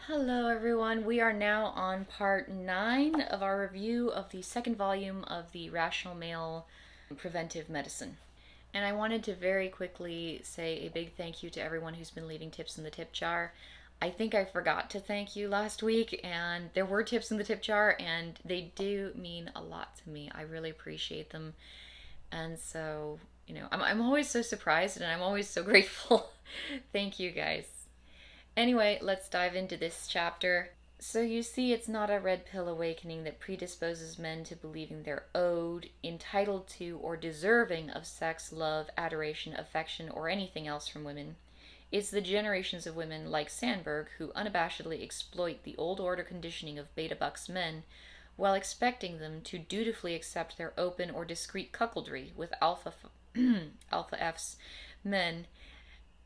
Hello, everyone. We are now on part 9 of our review of the second volume of the Rational Male Preventive Medicine. And I wanted to very quickly say a big thank you to everyone who's been leaving tips in the tip jar. I think I forgot to thank you last week, and there were tips in the tip jar, and they do mean a lot to me. I really appreciate them. And so, I'm always so surprised and I'm always so grateful. Thank you guys. Anyway, let's dive into this chapter. So, you see, it's not a red pill awakening that predisposes men to believing they're owed, entitled to, or deserving of sex, love, adoration, affection, or anything else from women. It's the generations of women like Sandberg who unabashedly exploit the old order conditioning of beta bucks men while expecting them to dutifully accept their open or discreet cuckoldry with alpha F's men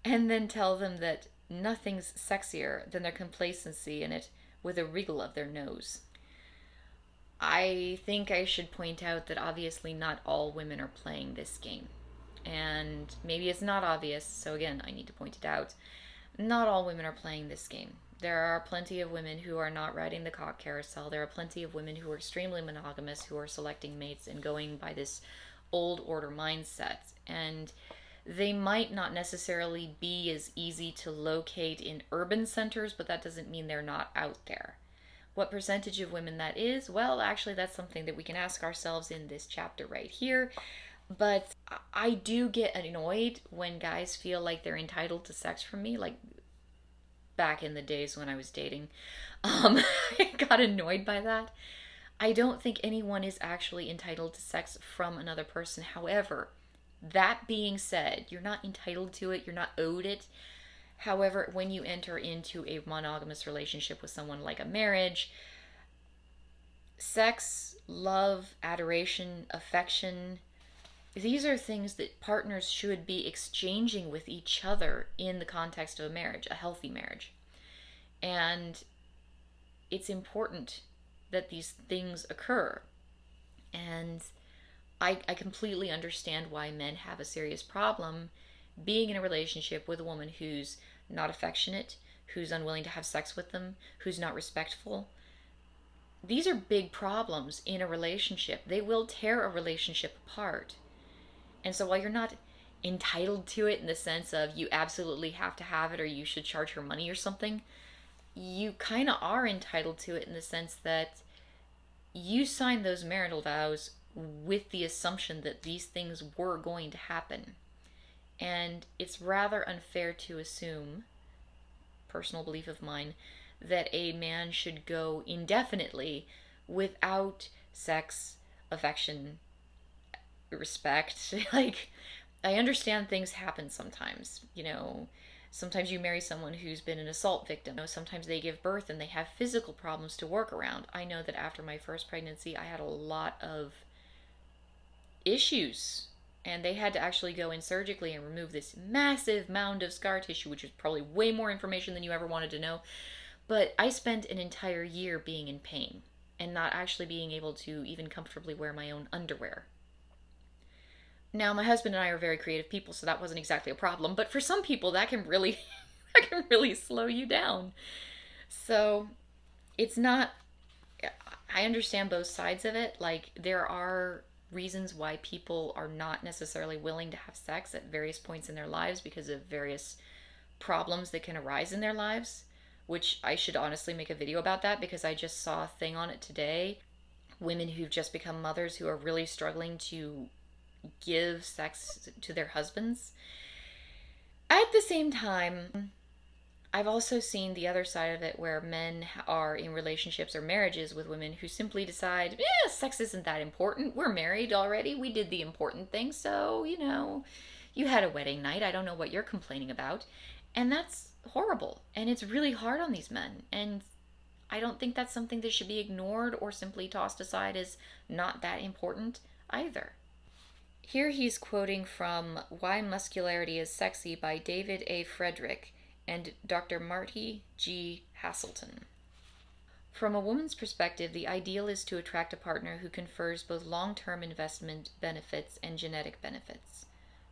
and then tell them that nothing's sexier than their complacency in it with a wriggle of their nose. I think I should point out that obviously not all women are playing this game. And maybe it's not obvious, so again, I need to point it out. Not all women are playing this game. There are plenty of women who are not riding the cock carousel. There are plenty of women who are extremely monogamous, who are selecting mates and going by this old order mindset. And they might not necessarily be as easy to locate in urban centers, but that doesn't mean they're not out there. What percentage of women that is? Well, actually, that's something that we can ask ourselves in this chapter right here. But I do get annoyed when guys feel like they're entitled to sex from me, like back in the days when I was dating. I got annoyed by that. I don't think anyone is actually entitled to sex from another person. However, that being said, you're not entitled to it, you're not owed it. However, when you enter into a monogamous relationship with someone like a marriage, sex, love, adoration, affection, these are things that partners should be exchanging with each other in the context of a marriage, a healthy marriage. And it's important that these things occur. And I completely understand why men have a serious problem being in a relationship with a woman who's not affectionate, who's unwilling to have sex with them, who's not respectful. These are big problems in a relationship. They will tear a relationship apart. And so while you're not entitled to it in the sense of you absolutely have to have it or you should charge her money or something, you kind of are entitled to it in the sense that you signed those marital vows with the assumption that these things were going to happen. And it's rather unfair to assume, personal belief of mine, that a man should go indefinitely without sex, affection, respect. Like, I understand things happen sometimes. Sometimes you marry someone who's been an assault victim. Sometimes they give birth and they have physical problems to work around. I know that after my first pregnancy, I had a lot of issues. And they had to actually go in surgically and remove this massive mound of scar tissue, which is probably way more information than you ever wanted to know. But I spent an entire year being in pain and not actually being able to even comfortably wear my own underwear. Now, my husband and I are very creative people, so that wasn't exactly a problem. But for some people, that can really, that can really slow you down. So it's not. I understand both sides of it. Like, there are reasons why people are not necessarily willing to have sex at various points in their lives because of various problems that can arise in their lives, which I should honestly make a video about that because I just saw a thing on it today. Women who've just become mothers who are really struggling to give sex to their husbands. At the same time, I've also seen the other side of it where men are in relationships or marriages with women who simply decide, sex isn't that important. We're married already. We did the important thing. So, you had a wedding night. I don't know what you're complaining about. And that's horrible. And it's really hard on these men. And I don't think that's something that should be ignored or simply tossed aside as not that important either. Here he's quoting from Why Muscularity is Sexy by David A. Frederick and Dr. Marty G. Hasselton. From a woman's perspective, the ideal is to attract a partner who confers both long-term investment benefits and genetic benefits.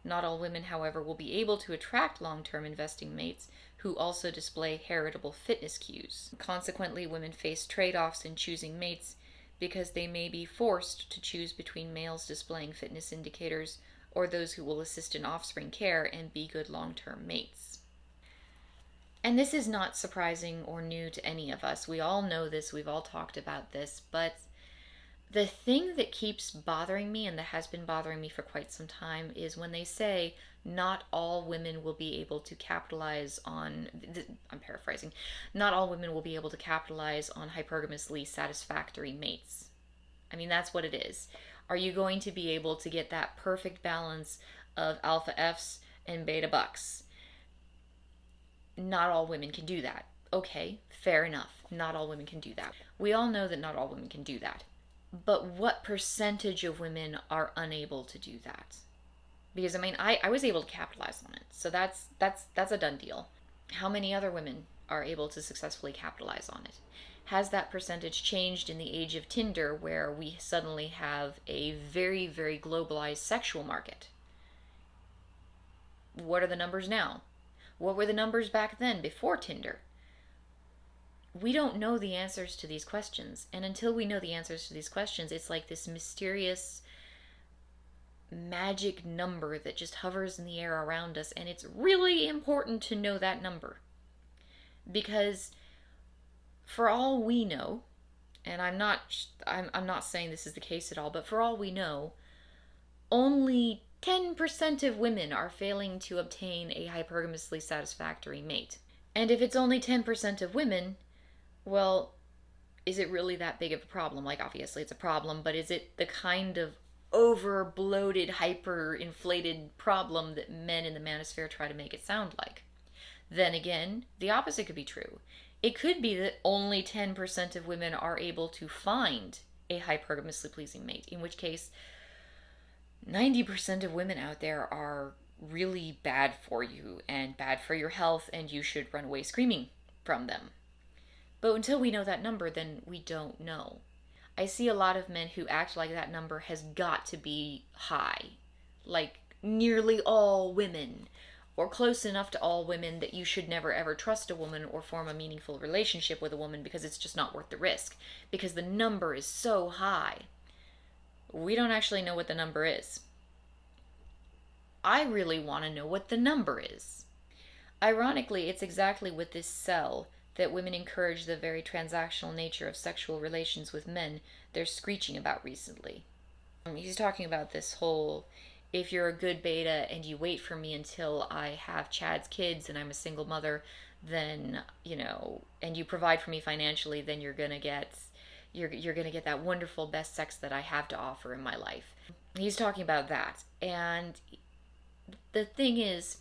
Not all women, however, will be able to attract long-term investing mates who also display heritable fitness cues. Consequently, women face trade-offs in choosing mates because they may be forced to choose between males displaying fitness indicators or those who will assist in offspring care and be good long-term mates. And this is not surprising or new to any of us. We all know this, we've all talked about this, but the thing that keeps bothering me, and that has been bothering me for quite some time, is when they say not all women will be able to capitalize on, I'm paraphrasing, not all women will be able to capitalize on hypergamously satisfactory mates. I mean, that's what it is. Are you going to be able to get that perfect balance of alpha Fs and beta bucks? Not all women can do that. Okay, fair enough. Not all women can do that. We all know that not all women can do that. But what percentage of women are unable to do that? Because I mean, I was able to capitalize on it, so that's a done deal. How many other women are able to successfully capitalize on it? Has that percentage changed in the age of Tinder, where we suddenly have a very, very globalized sexual market? What are the numbers now? What were the numbers back then, before Tinder? We don't know the answers to these questions. And until we know the answers to these questions, it's like this mysterious magic number that just hovers in the air around us. And it's really important to know that number. Because for all we know, and I'm not saying this is the case at all, but for all we know, only 10% of women are failing to obtain a hypergamously satisfactory mate. And if it's only 10% of women, well, is it really that big of a problem? Like, obviously it's a problem, but is it the kind of over-bloated, hyper-inflated problem that men in the manosphere try to make it sound like? Then again, the opposite could be true. It could be that only 10% of women are able to find a hypergamously pleasing mate, in which case 90% of women out there are really bad for you and bad for your health, and you should run away screaming from them. But until we know that number, then we don't know. I see a lot of men who act like that number has got to be high. Like nearly all women, or close enough to all women that you should never ever trust a woman or form a meaningful relationship with a woman because it's just not worth the risk. Because the number is so high. We don't actually know what the number is. I really want to know what the number is. Ironically, it's exactly with this cell that women encourage the very transactional nature of sexual relations with men they're screeching about recently. He's talking about this whole, if you're a good beta and you wait for me until I have Chad's kids and I'm a single mother, then, and you provide for me financially, then you're gonna get that wonderful best sex that I have to offer in my life. He's talking about that. And the thing is,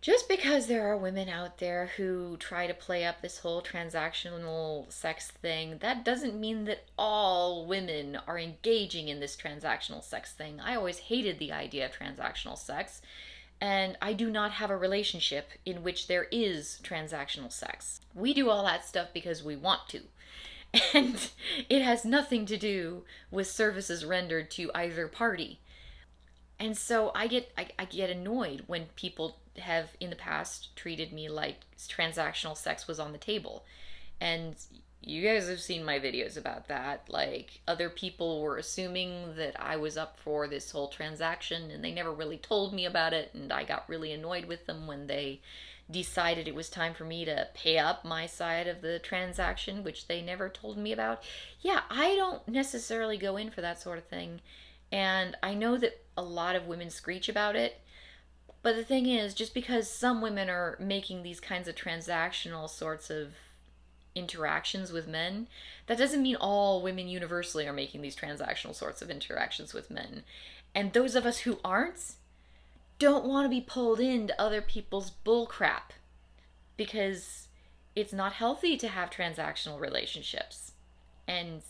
just because there are women out there who try to play up this whole transactional sex thing, that doesn't mean that all women are engaging in this transactional sex thing. I always hated the idea of transactional sex, and I do not have a relationship in which there is transactional sex. We do all that stuff because we want to. And it has nothing to do with services rendered to either party. And so I get annoyed when people have in the past treated me like transactional sex was on the table. And you guys have seen my videos about that. Like, other people were assuming that I was up for this whole transaction, and they never really told me about it, and I got really annoyed with them when they decided it was time for me to pay up my side of the transaction, which they never told me about. Yeah, I don't necessarily go in for that sort of thing. And I know that a lot of women screech about it, but the thing is, just because some women are making these kinds of transactional sorts of interactions with men, that doesn't mean all women universally are making these transactional sorts of interactions with men. And those of us who aren't don't want to be pulled into other people's bullcrap, because it's not healthy to have transactional relationships. And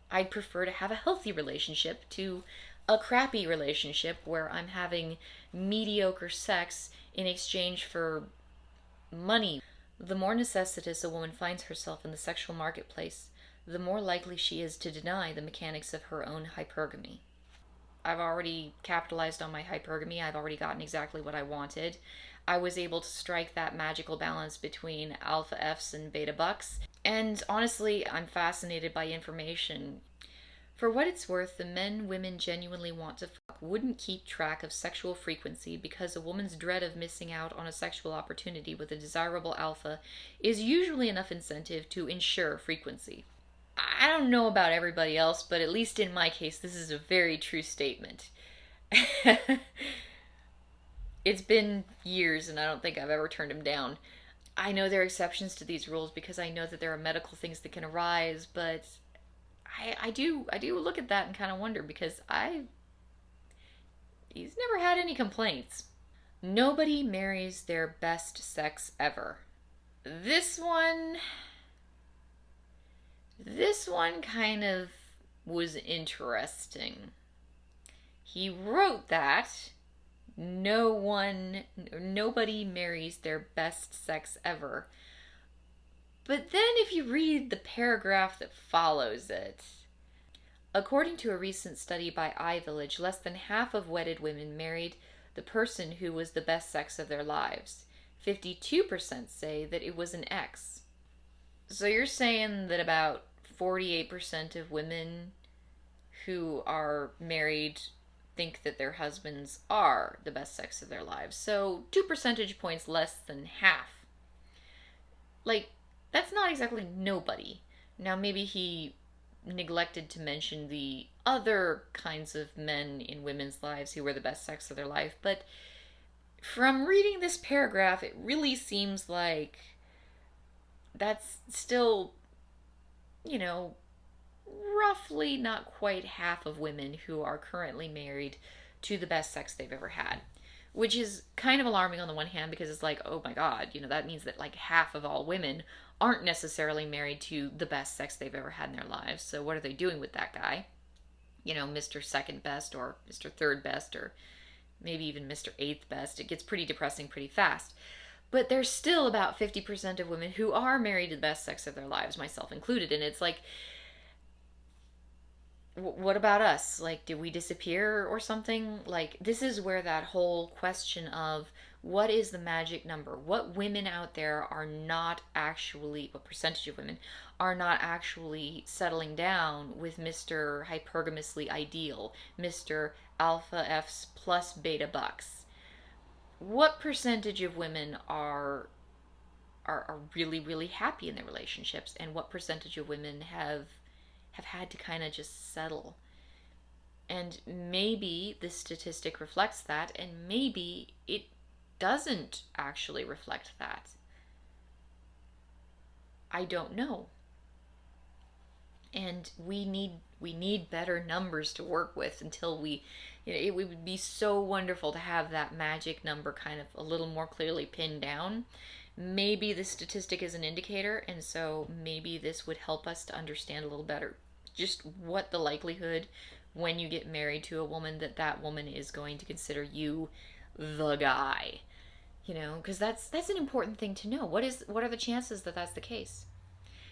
I'd prefer to have a healthy relationship to a crappy relationship where I'm having mediocre sex in exchange for money. The more necessitous a woman finds herself in the sexual marketplace, the more likely she is to deny the mechanics of her own hypergamy. I've already capitalized on my hypergamy. I've already gotten exactly what I wanted. I was able to strike that magical balance between alpha Fs and beta bucks. And honestly, I'm fascinated by information. For what it's worth, the men women genuinely want to fuck wouldn't keep track of sexual frequency because a woman's dread of missing out on a sexual opportunity with a desirable alpha is usually enough incentive to ensure frequency. I don't know about everybody else, but at least in my case, this is a very true statement. It's been years and I don't think I've ever turned him down. I know there are exceptions to these rules because I know that there are medical things that can arise, but I do look at that and kind of wonder because he's never had any complaints. Nobody marries their best sex ever. This one this one kind of was interesting. He wrote that nobody marries their best sex ever. But then if you read the paragraph that follows it, according to a recent study by iVillage, less than half of wedded women married the person who was the best sex of their lives. 52% say that it was an ex. So you're saying that about 48% of women who are married think that their husbands are the best sex of their lives. So 2 percentage points less than half. Like, that's not exactly nobody. Now, maybe he neglected to mention the other kinds of men in women's lives who were the best sex of their life, but from reading this paragraph, it really seems like that's still, you know, roughly not quite half of women who are currently married to the best sex they've ever had. Which is kind of alarming on the one hand because it's like, oh my god, that means that like half of all women aren't necessarily married to the best sex they've ever had in their lives. So what are they doing with that guy? Mr. Second Best or Mr. Third Best or maybe even Mr. Eighth Best. It gets pretty depressing pretty fast. But there's still about 50% of women who are married to the best sex of their lives, myself included. And it's like, what about us? Like, did we disappear or something? Like, this is where that whole question of what is the magic number? What women out there are not actually, what percentage of women are not actually settling down with Mr. Hypergamously ideal, Mr. Alpha F's plus beta bucks? What percentage of women are really, really happy in their relationships, and what percentage of women have had to kind of just settle? And maybe this statistic reflects that, and maybe it doesn't actually reflect that. I don't know. And we need better numbers to work with until it would be so wonderful to have that magic number kind of a little more clearly pinned down. Maybe the statistic is an indicator, and so maybe this would help us to understand a little better just what the likelihood when you get married to a woman that woman is going to consider you the guy. Because that's an important thing to know. What are the chances that that's the case?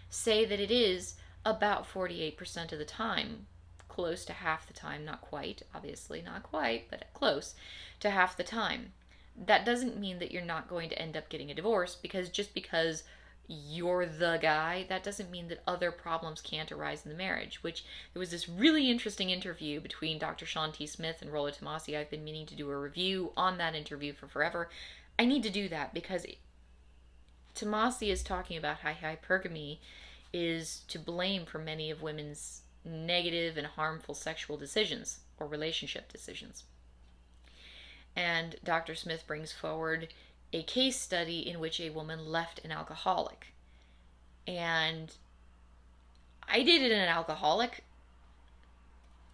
Say that it is about 48% of the time, close to half the time, not quite, obviously not quite, but close to half the time. That doesn't mean that you're not going to end up getting a divorce, because just because you're the guy, that doesn't mean that other problems can't arise in the marriage. Which, there was this really interesting interview between Dr. Sean T. Smith and Rollo Tomasi. I've been meaning to do a review on that interview for forever. I need to do that because Tomasi is talking about how hypergamy is to blame for many of women's negative and harmful sexual decisions or relationship decisions. And Dr. Smith brings forward a case study in which a woman left an alcoholic. And I dated an alcoholic.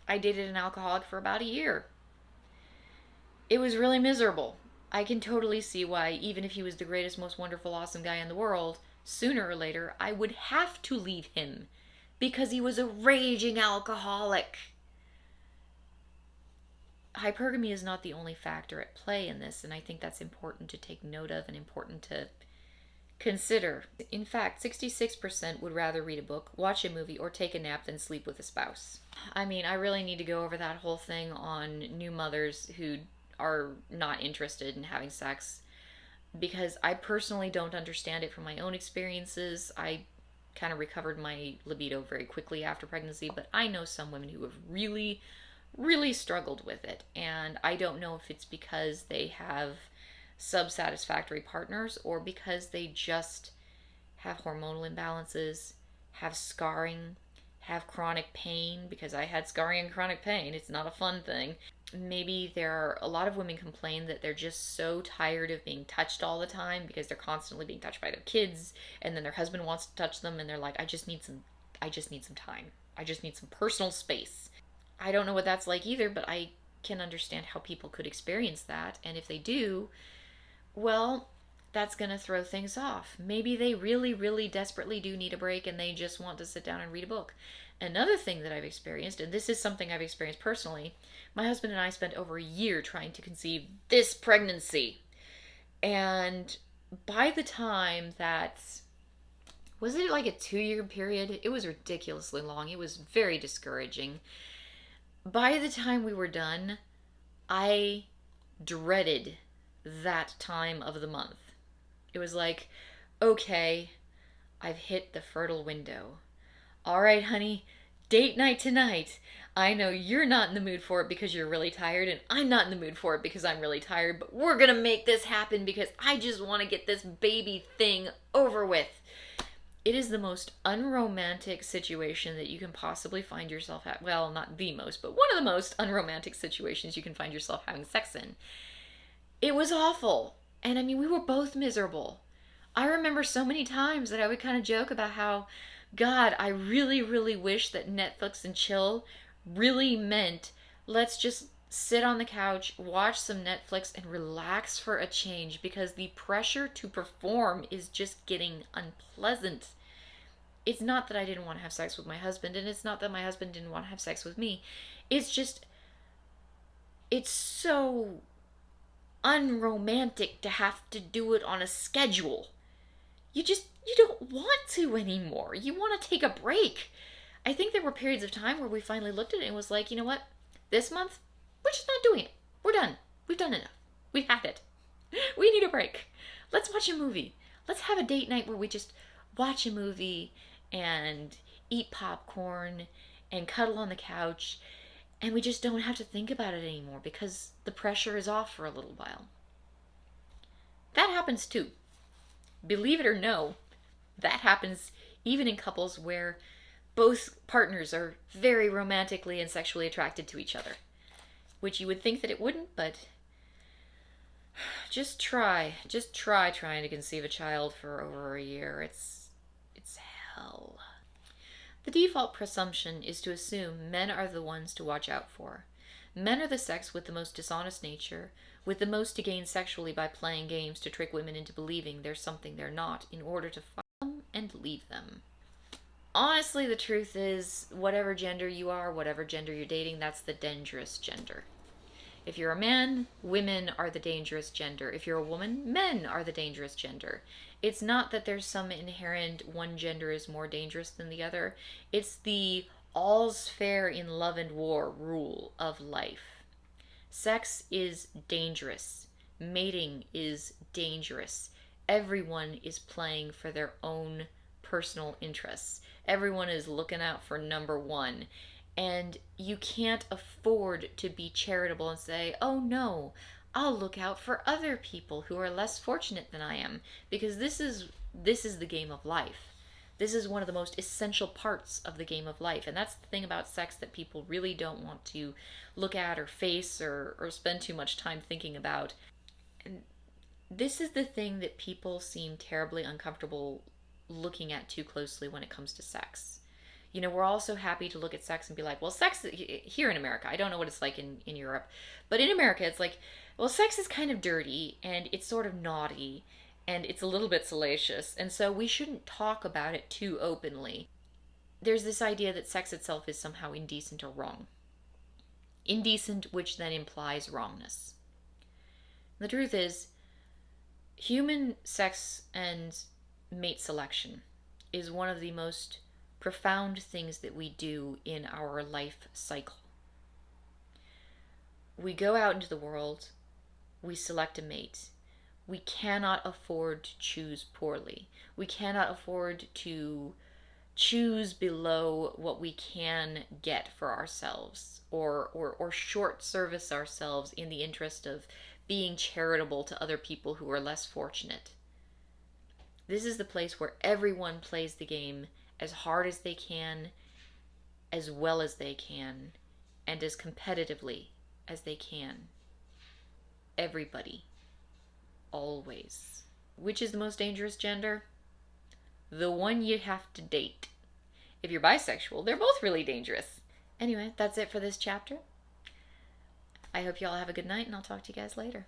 I dated an alcoholic for about a year. It was really miserable. I can totally see why, even if he was the greatest, most wonderful, awesome guy in the world, sooner or later I would have to leave him because he was a raging alcoholic. Hypergamy is not the only factor at play in this, and I think that's important to take note of and important to Consider, in fact, 66% would rather read a book, watch a movie, or take a nap than sleep with a spouse. I mean, I really need to go over that whole thing on new mothers who are not interested in having sex, because I personally don't understand it from my own experiences. I kind of recovered my libido very quickly after pregnancy, but I know some women who have really, really struggled with it. And I don't know if it's because they have subsatisfactory partners or because they just have hormonal imbalances, have scarring, have chronic pain, because I had scarring and chronic pain. It's not a fun thing. Maybe there are a lot of women complain that they're just so tired of being touched all the time because they're constantly being touched by their kids, and then their husband wants to touch them and they're like, I just need some time. I just need some personal space. I don't know what that's like either, but I can understand how people could experience that. And if they do, well, that's going to throw things off. Maybe they really, really desperately do need a break and they just want to sit down and read a book. Another thing that I've experienced, and this is something I've experienced personally, my husband and I spent over a year trying to conceive this pregnancy. And by the time that, was it like a 2-year period? It was ridiculously long. It was very discouraging. By the time we were done, I dreaded that time of the month. It was like, okay, I've hit the fertile window. All right, honey, date night tonight. I know you're not in the mood for it because you're really tired, and I'm not in the mood for it because I'm really tired, but we're gonna make this happen because I just want to get this baby thing over with. It is the most unromantic situation that you can possibly find yourself at. Well, not the most, but one of the most unromantic situations you can find yourself having sex in. It was awful. And I mean, we were both miserable. I remember so many times that I would kind of joke about how, God, I really, really wish that Netflix and chill really meant let's just sit on the couch, watch some Netflix, and relax for a change, because the pressure to perform is just getting unpleasant. It's not that I didn't want to have sex with my husband, and it's not that my husband didn't want to have sex with me. It's just, it's so unromantic to have to do it on a schedule. You don't want to anymore. You want to take a break. I think there were periods of time where we finally looked at it and was like, you know what? This month, we're just not doing it. We're done. We've done enough. We've had it. We need a break. Let's watch a movie. Let's have a date night where we just watch a movie and eat popcorn and cuddle on the couch, and we just don't have to think about it anymore because the pressure is off for a little while. That happens too. Believe it or no, that happens even in couples where both partners are very romantically and sexually attracted to each other, which you would think that it wouldn't, but just try trying to conceive a child for over a year. It's hell. The default presumption is to assume men are the ones to watch out for. Men are the sex with the most dishonest nature, with the most to gain sexually by playing games to trick women into believing there's something they're not in order to fuck them and leave them. Honestly, the truth is, whatever gender you are, whatever gender you're dating, that's the dangerous gender. If you're a man, women are the dangerous gender. If you're a woman, men are the dangerous gender. It's not that there's some inherent one gender is more dangerous than the other. It's the all's fair in love and war rule of life. Sex is dangerous. Mating is dangerous. Everyone is playing for their own personal interests. Everyone is looking out for number one. And you can't afford to be charitable and say, oh no, I'll look out for other people who are less fortunate than I am, because this is the game of life. This is one of the most essential parts of the game of life. And that's the thing about sex that people really don't want to look at or face or spend too much time thinking about. And this is the thing that people seem terribly uncomfortable looking at too closely when it comes to sex. You know, we're all so happy to look at sex and be like, well, sex here in America, I don't know what it's like in Europe, but in America, it's like, well, sex is kind of dirty and it's sort of naughty and it's a little bit salacious. And so we shouldn't talk about it too openly. There's this idea that sex itself is somehow indecent or wrong. Indecent, which then implies wrongness. The truth is, human sex and mate selection is one of the most profound things that we do in our life cycle. We go out into the world, we select a mate. We cannot afford to choose poorly. We cannot afford to choose below what we can get for ourselves, or short service ourselves in the interest of being charitable to other people who are less fortunate. This is the place where everyone plays the game as hard as they can, as well as they can, and as competitively as they can. Everybody. Always. Which is the most dangerous gender? The one you have to date. If you're bisexual, they're both really dangerous. Anyway, that's it for this chapter. I hope y'all have a good night, and I'll talk to you guys later.